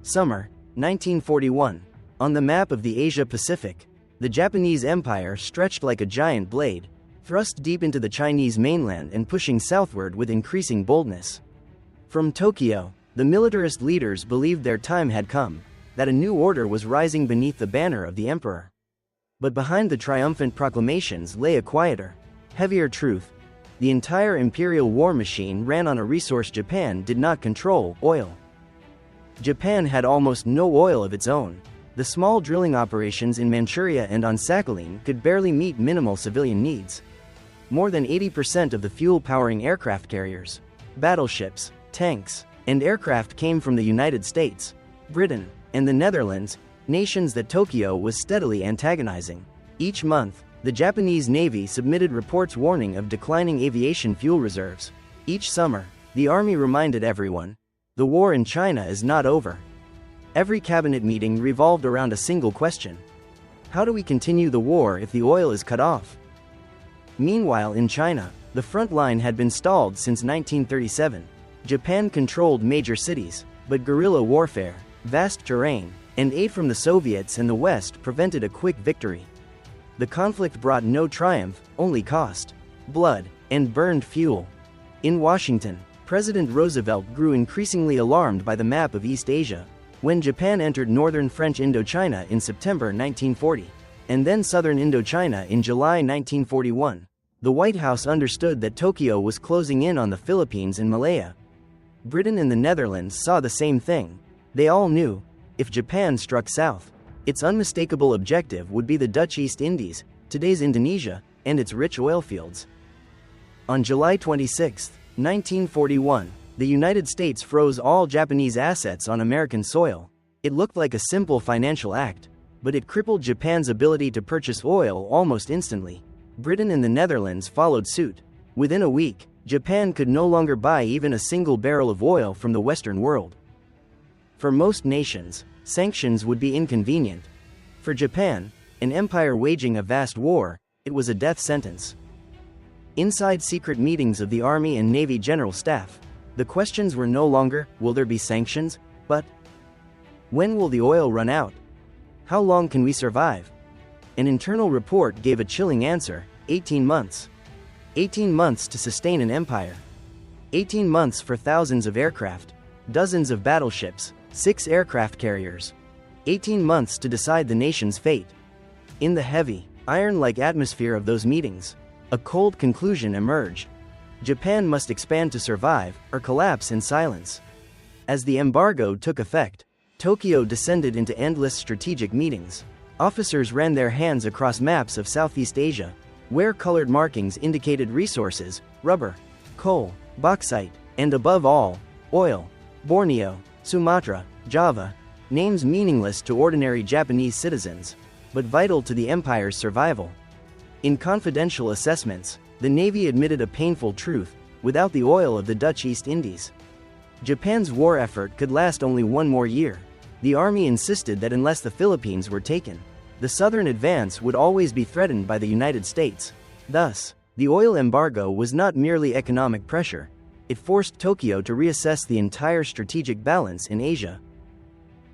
Summer, 1941. On the map of the Asia-Pacific, the Japanese Empire stretched like a giant blade, thrust deep into the Chinese mainland and pushing southward with increasing boldness. From Tokyo, the militarist leaders believed their time had come, that a new order was rising beneath the banner of the emperor. But behind the triumphant proclamations lay a quieter, heavier truth. The entire imperial war machine ran on a resource Japan did not control: oil. Japan had almost no oil of its own. The small drilling operations in Manchuria and on Sakhalin could barely meet minimal civilian needs. More than 80% of the fuel powering aircraft carriers, battleships, tanks, and aircraft came from the United States, Britain, and the Netherlands, nations that Tokyo was steadily antagonizing. Each month, the Japanese Navy submitted reports warning of declining aviation fuel reserves. Each summer, the army reminded everyone, the war in China is not over. Every cabinet meeting revolved around a single question: how do we continue the war if the oil is cut off? Meanwhile, in China, the front line had been stalled since 1937. Japan controlled major cities, but guerrilla warfare, vast terrain, and aid from the Soviets and the West prevented a quick victory. The conflict brought no triumph, only cost, blood, and burned fuel. In Washington, President Roosevelt grew increasingly alarmed by the map of East Asia. When Japan entered northern French Indochina in September 1940, and then southern Indochina in July 1941, the White House understood that Tokyo was closing in on the Philippines and Malaya. Britain and the Netherlands saw the same thing. They all knew, if Japan struck south, its unmistakable objective would be the Dutch East Indies, today's Indonesia, and its rich oil fields. On July 26, 1941, the United States froze all Japanese assets on American soil. It looked like a simple financial act, but it crippled Japan's ability to purchase oil almost instantly. Britain and the Netherlands followed suit. Within a week, Japan could no longer buy even a single barrel of oil from the Western world. For most nations, sanctions would be inconvenient. For Japan, an empire waging a vast war, it was a death sentence. Inside secret meetings of the Army and Navy General Staff, the questions were no longer, will there be sanctions, but when will the oil run out? How long can we survive? An internal report gave a chilling answer: 18 months. 18 months to sustain an empire. 18 months for thousands of aircraft, dozens of battleships, 6 aircraft carriers. 18 months to decide the nation's fate. In the heavy, iron-like atmosphere of those meetings, a cold conclusion emerged. Japan must expand to survive, or collapse in silence. As the embargo took effect, Tokyo descended into endless strategic meetings. Officers ran their hands across maps of Southeast Asia, where colored markings indicated resources: rubber, coal, bauxite, and above all, oil. Borneo, Sumatra, Java, names meaningless to ordinary Japanese citizens, but vital to the empire's survival. In confidential assessments, the Navy admitted a painful truth: without the oil of the Dutch East Indies, Japan's war effort could last only one more year. The army insisted that unless the Philippines were taken, the southern advance would always be threatened by the United States. Thus, the oil embargo was not merely economic pressure, it forced Tokyo to reassess the entire strategic balance in Asia.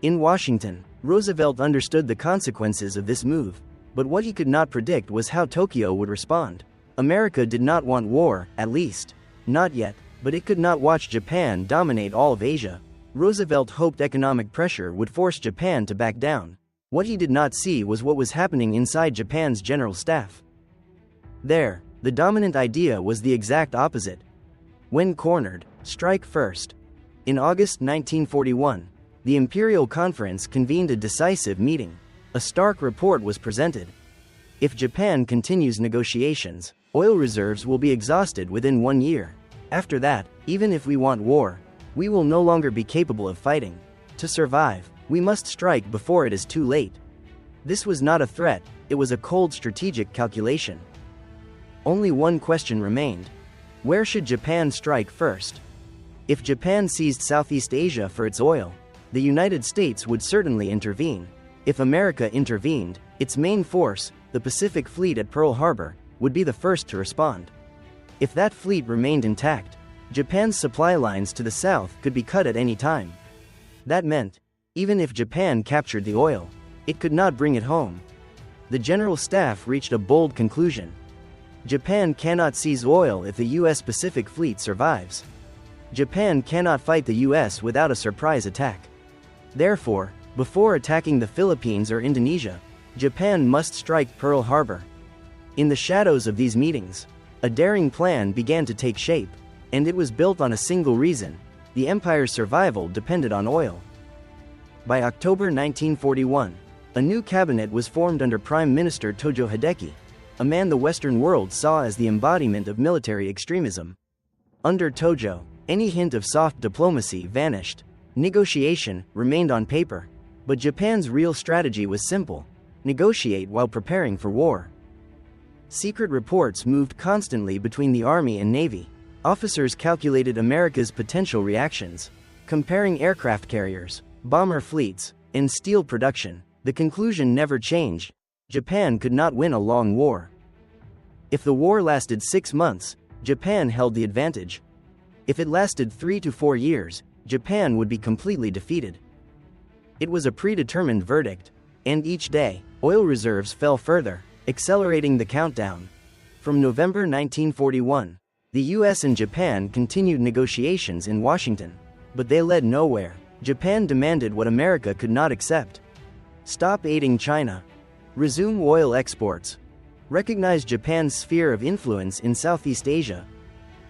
In Washington, Roosevelt understood the consequences of this move, but what he could not predict was how Tokyo would respond. America did not want war, at least not yet, but it could not watch Japan dominate all of Asia. Roosevelt hoped economic pressure would force Japan to back down. What he did not see was what was happening inside Japan's general staff. There, the dominant idea was the exact opposite. When cornered, strike first. In August 1941, the Imperial Conference convened a decisive meeting. A stark report was presented. If Japan continues negotiations, oil reserves will be exhausted within 1 year. After that, even if we want war, we will no longer be capable of fighting. To survive, we must strike before it is too late. This was not a threat, it was a cold strategic calculation. Only one question remained: where should Japan strike first? If Japan seized Southeast Asia for its oil, the United States would certainly intervene. If America intervened, its main force, the Pacific Fleet at Pearl Harbor, would be the first to respond. If that fleet remained intact, Japan's supply lines to the south could be cut at any time. That meant, Even if Japan captured the oil, it could not bring it home. The General Staff reached a bold conclusion. Japan cannot seize oil if the U.S. Pacific Fleet survives. Japan cannot fight the U.S. without a surprise attack. Therefore, before attacking the Philippines or Indonesia, Japan must strike Pearl Harbor. In the shadows of these meetings, a daring plan began to take shape, and it was built on a single reason: the empire's survival depended on oil. By October 1941, a new cabinet was formed under Prime Minister Tojo Hideki, a man the Western world saw as the embodiment of military extremism. Under Tojo, any hint of soft diplomacy vanished. Negotiation remained on paper, but Japan's real strategy was simple: negotiate while preparing for war. Secret reports moved constantly between the Army and Navy. Officers calculated America's potential reactions, comparing aircraft carriers, bomber fleets, and steel production. The conclusion never changed: Japan could not win a long war. If the war lasted 6 months, Japan held the advantage. If it lasted 3 to 4 years, Japan would be completely defeated. It was a predetermined verdict, and each day, oil reserves fell further, accelerating the countdown. From November 1941, the US and Japan continued negotiations in Washington, but they led nowhere. Japan demanded what America could not accept: stop aiding China, resume oil exports, recognize Japan's sphere of influence in Southeast Asia.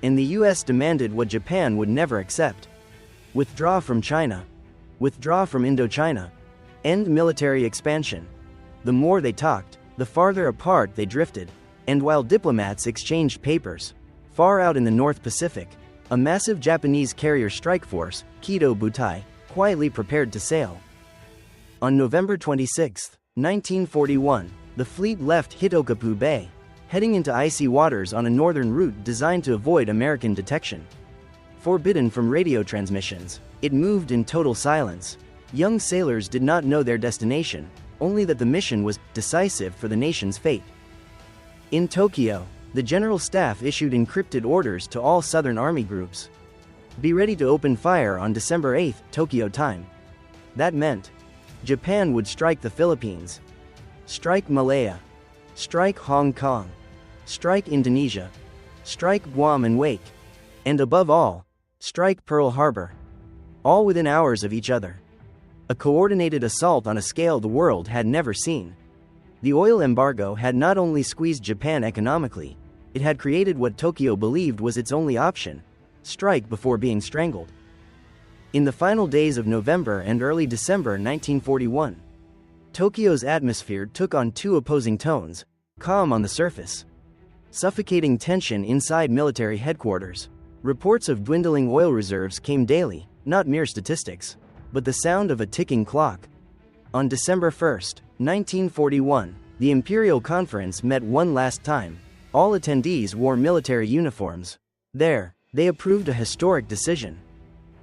And the US demanded what Japan would never accept: withdraw from China, withdraw from Indochina, end military expansion. The more they talked, the farther apart they drifted, and while diplomats exchanged papers, far out in the North Pacific, a massive Japanese carrier strike force, Kido Butai, quietly prepared to sail. On November 26, 1941, the fleet left Hitokapu Bay, heading into icy waters on a northern route designed to avoid American detection. Forbidden from radio transmissions, it moved in total silence. Young sailors did not know their destination, only that the mission was decisive for the nation's fate. In Tokyo, the General Staff issued encrypted orders to all Southern Army groups. Be ready to open fire on December 8, Tokyo time. That meant Japan would strike the Philippines, strike Malaya, strike Hong Kong, strike Indonesia, strike Guam and Wake, and above all, strike Pearl Harbor. All within hours of each other. A coordinated assault on a scale the world had never seen. The oil embargo had not only squeezed Japan economically, it had created what Tokyo believed was its only option: strike before being strangled. In the final days of November and early December 1941, Tokyo's atmosphere took on two opposing tones: calm on the surface, suffocating tension inside military headquarters. Reports of dwindling oil reserves came daily, not mere statistics, but the sound of a ticking clock. On December 1, 1941, the Imperial Conference met one last time. All attendees wore military uniforms. There, they approved a historic decision.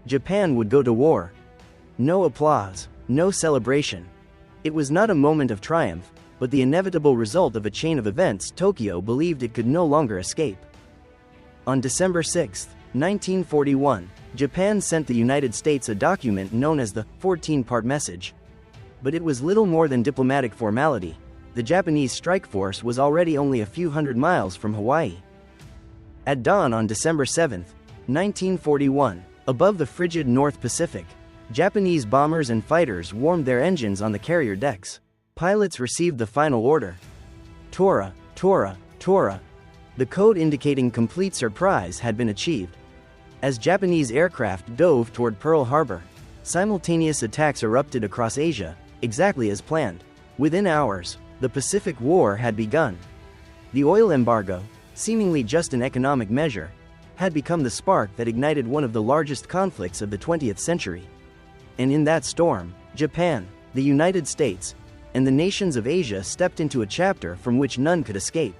Japan would go to war. No applause, no celebration. It was not a moment of triumph, but the inevitable result of a chain of events Tokyo believed it could no longer escape. On December 6, 1941, Japan sent the United States a document known as the 14-part message. But it was little more than diplomatic formality. The Japanese strike force was already only a few hundred miles from Hawaii. At dawn on December 7, 1941, above the frigid North Pacific, Japanese bombers and fighters warmed their engines on the carrier decks. Pilots received the final order: Tora, Tora, Tora. The code indicating complete surprise had been achieved. As Japanese aircraft dove toward Pearl Harbor, simultaneous attacks erupted across Asia, exactly as planned. Within hours, the Pacific War had begun. The oil embargo, seemingly just an economic measure, had become the spark that ignited one of the largest conflicts of the 20th century. And in that storm, Japan, the United States, and the nations of Asia stepped into a chapter from which none could escape.